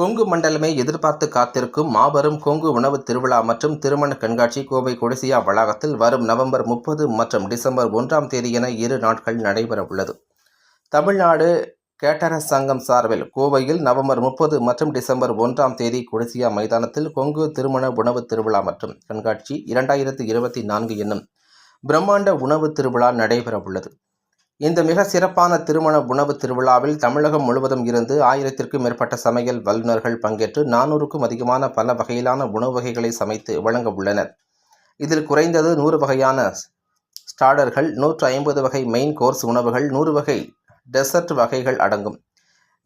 கொங்கு மண்டலமே எதிர்பார்த்து காத்திருக்கும் மாபெரும் கொங்கு உணவு திருவிழா மற்றும் திருமண கண்காட்சி கோவை கொடிசியா வளாகத்தில் வரும் நவம்பர் 30 மற்றும் டிசம்பர் 1ஆம் தேதி என 2 நாட்கள் நடைபெற உள்ளது. தமிழ்நாடு கேட்டரர்ஸ் சங்கம் சார்பில் கோவையில் நவம்பர் 30 மற்றும் டிசம்பர் 1ஆம் தேதி கொடிசியா மைதானத்தில் கொங்கு திருமண உணவு திருவிழா மற்றும் கண்காட்சி 2024 என்னும் பிரம்மாண்ட உணவு திருவிழா நடைபெற உள்ளது. இந்த மிக சிறப்பான திருமண உணவு திருவிழாவில் தமிழகம் முழுவதும் இருந்து 1000க்கும் மேற்பட்ட சமையல் வல்லுநர்கள் பங்கேற்று 400க்கும் அதிகமான பல வகையிலான உணவு வகைகளை சமைத்து வழங்க உள்ளனர். இதில் குறைந்தது 100 வகையான ஸ்டார்டர்கள், 150 வகை மெயின் கோர்ஸ் உணவுகள், 100 வகை டெசர்ட் வகைகள் அடங்கும்.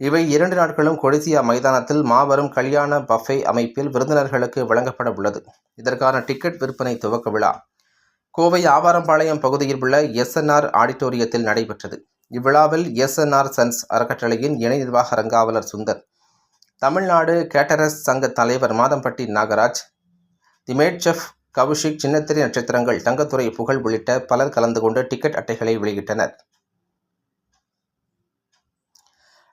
இவை 2 நாட்களும் கொடிசியா மைதானத்தில் மாபெரும் கல்யாண பஃபே அமைப்பில் விருந்தினர்களுக்கு வழங்கப்பட உள்ளது. இதற்கான டிக்கெட் விற்பனை துவக்க விழா கோவை ஆவாரம்பாளையம் பகுதியில் உள்ள SNR ஆடிட்டோரியத்தில் நடைபெற்றது. இவ்விழாவில் SNR சன்ஸ் அறக்கட்டளையின் இணை நிர்வாக அரங்காவலர் சுந்தர், தமிழ்நாடு கேட்டரர்ஸ் சங்க தலைவர் மாதம்பட்டி நாகராஜ், தி மேட் செஃப் கவுஷிக், சின்னத்திரை நட்சத்திரங்கள் தங்கத்துறை புகழ் உள்ளிட்ட பலர் கலந்து கொண்டு டிக்கெட் அட்டைகளை வெளியிட்டனர்.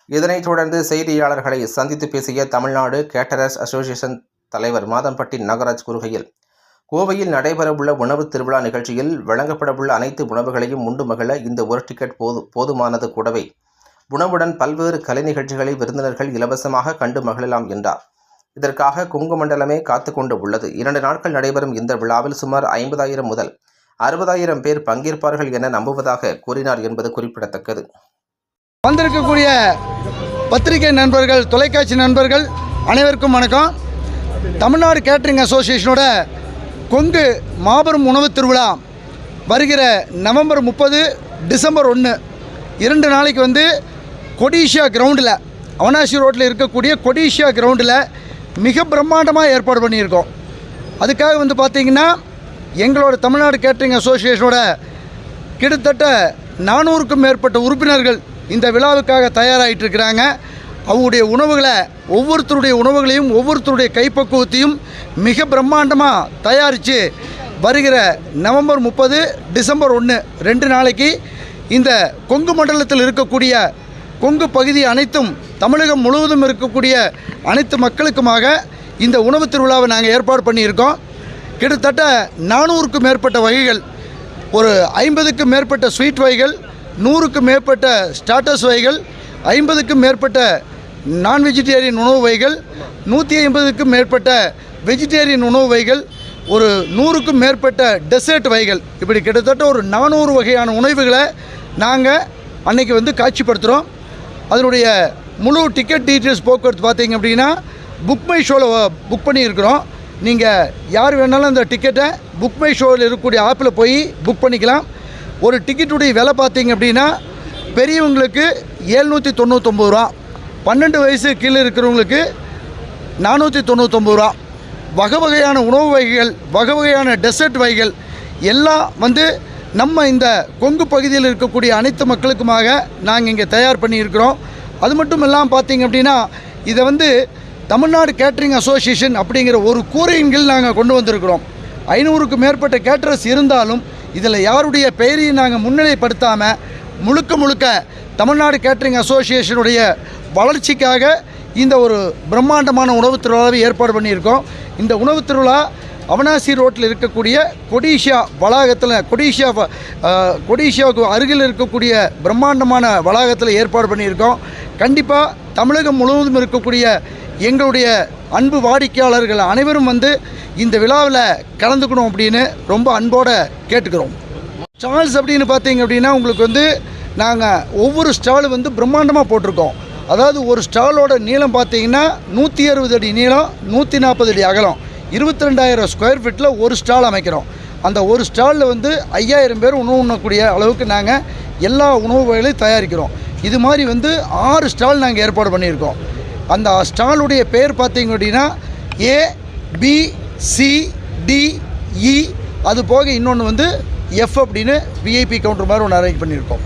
இதனைத் தொடர்ந்து செய்தியாளர்களை சந்தித்து பேசிய தமிழ்நாடு கேட்டரர்ஸ் அசோசியேஷன் தலைவர் மாதம்பட்டி நாகராஜ் கூறுகையில், கோவையில் நடைபெறவுள்ள உணவு திருவிழா நிகழ்ச்சியில் வழங்கப்படவுள்ள அனைத்து உணவுகளையும் உண்டு மகிழ இந்த ஒரு டிக்கெட் போதுமானது. கூடவே உணவுடன் பல்வேறு கலை நிகழ்ச்சிகளை விருந்தினர்கள் இலவசமாக கண்டு மகிழலாம் என்றார். இதற்காக கொங்கு மண்டலமே காத்து கொண்டு உள்ளது. 2 நாட்கள் நடைபெறும் இந்த விழாவில் சுமார் 50,000 முதல் 60,000 பேர் பங்கேற்பார்கள் என நம்புவதாக கூறினார் என்பது குறிப்பிடத்தக்கது. வந்திருக்கக்கூடிய பத்திரிகை நண்பர்கள், தொலைக்காட்சி நண்பர்கள் அனைவருக்கும் வணக்கம். தமிழ்நாடு கேட்டரிங் அசோசியேஷனோட கொங்கு மாபெரும் உணவு திருவிழா வருகிற நவம்பர் 30, டிசம்பர் 1 2 நாளைக்கு கொடிசியா கிரவுண்டில், அவனாசி ரோட்டில் இருக்கக்கூடிய கொடிசியா கிரவுண்டில் மிக பிரம்மாண்டமாக ஏற்பாடு பண்ணியிருக்கோம். அதுக்காக பார்த்திங்கன்னா எங்களோட தமிழ்நாடு கேட்டரிங் அசோசியேஷனோட கிட்டத்தட்ட 400க்கும் மேற்பட்ட உறுப்பினர்கள் இந்த விழாவுக்காக தயாராகிட்டு இருக்கிறாங்க. அவங்களுடைய உணவுகளை, ஒவ்வொருத்தருடைய உணவுகளையும் ஒவ்வொருத்தருடைய கைப்பக்குவத்தையும் மிக பிரம்மாண்டமாக தயாரித்து வருகிற நவம்பர் 30, டிசம்பர் 1 2 நாளைக்கு இந்த கொங்கு மண்டலத்தில் இருக்கக்கூடிய கொங்கு பகுதி அனைத்தும், தமிழகம் முழுவதும் இருக்கக்கூடிய அனைத்து மக்களுக்குமாக இந்த உணவு திருவிழாவை நாங்கள் ஏற்பாடு பண்ணியிருக்கோம். கிட்டத்தட்ட 400க்கும் மேற்பட்ட வகைகள், ஒரு 50க்கும் மேற்பட்ட ஸ்வீட் வகைகள், 100க்கும் மேற்பட்ட ஸ்டார்டர்ஸ் வகைகள், 50க்கும் மேற்பட்ட நான் வெஜிடேரியன் உணவு வகைகள், 150க்கும் மேற்பட்ட வெஜிடேரியன் உணவு வகைகள், ஒரு 100க்கும் மேற்பட்ட டெசர்ட் வகைகள், இப்படி கிட்டத்தட்ட ஒரு 400 வகையான உணவுகளை நாங்கள் அன்றைக்கி காட்சிப்படுத்துகிறோம். அதனுடைய முழு டிக்கெட் டீட்டெயில்ஸ் போக்குவரத்து பார்த்திங்க அப்படின்னா புக் மை ஷோவில் புக் பண்ணியிருக்கிறோம். நீங்கள் யார் வேணாலும் அந்த டிக்கெட்டை புக் மை ஷோவில் இருக்கக்கூடிய ஆப்பில் போய் புக் பண்ணிக்கலாம். ஒரு டிக்கெட்டுடைய விலை பார்த்திங்க அப்படின்னா பெரியவங்களுக்கு 799 ரூபா, 12 வயசு கீழே இருக்கிறவங்களுக்கு 499 ரூபா. வகை வகையான உணவு வகைகள், வகை வகையான டெசர்ட் வகைகள் எல்லாம் நம்ம இந்த கொங்கு பகுதியில் இருக்கக்கூடிய அனைத்து மக்களுக்குமாக நாங்கள் இங்கே தயார் பண்ணியிருக்கிறோம். அது மட்டும் இல்லாமல் பார்த்திங்க அப்படின்னா இதை தமிழ்நாடு கேட்டரிங் அசோசியேஷன் அப்படிங்கிற ஒரு கூரையின் கீழ் நாங்கள் கொண்டு வந்திருக்கிறோம். 500க்கும் மேற்பட்ட கேட்டரர்ஸ் இருந்தாலும் இதில் யாருடைய பெயரையும் நாங்கள் முன்னிலைப்படுத்தாமல் முழுக்க தமிழ்நாடு கேட்டரிங் அசோசியேஷனுடைய வளர்ச்சிக்காக இந்த ஒரு பிரம்மாண்டமான உணவு திருவிழாவை ஏற்பாடு பண்ணியிருக்கோம். இந்த உணவு திருவிழா அவனாசி ரோட்டில் இருக்கக்கூடிய கொடிசியா வளாகத்தில், கொடிசியாவுக்கு அருகில் இருக்கக்கூடிய பிரம்மாண்டமான வளாகத்தில் ஏற்பாடு பண்ணியிருக்கோம். கண்டிப்பாக தமிழகம் முழுவதும் இருக்கக்கூடிய எங்களுடைய அன்பு வாடிக்கையாளர்கள் அனைவரும் இந்த விழாவில் கலந்துக்கணும் அப்படின்னு ரொம்ப அன்போடு கேட்டுக்கிறோம். ஸ்டால்ஸ் அப்படின்னு பார்த்தீங்க அப்படின்னா உங்களுக்கு நாங்கள் ஒவ்வொரு ஸ்டாலு பிரம்மாண்டமாக போட்டிருக்கோம். அதாவது ஒரு ஸ்டாலோட நீளம் பார்த்தீங்கன்னா 160 அடி நீளம், 140 அடி அகலம், 22,000 ஸ்கொயர் ஃபீட்டில் ஒரு ஸ்டால் அமைக்கிறோம். அந்த ஒரு ஸ்டாலில் 5,000 பேர் உணவு உண்ணக்கூடிய அளவுக்கு நாங்கள் எல்லா உணவு வகைகளையும் தயாரிக்கிறோம். இது மாதிரி 6 ஸ்டால் நாங்கள் ஏற்பாடு பண்ணியிருக்கோம். அந்த ஸ்டாலுடைய பேர் பார்த்தீங்க அப்படின்னா ABCDE, அது போக இன்னொன்று F அப்படின்னு VIP கவுண்டர் மாதிரி ஒன்று அரேஞ்ச் பண்ணியிருக்கோம்.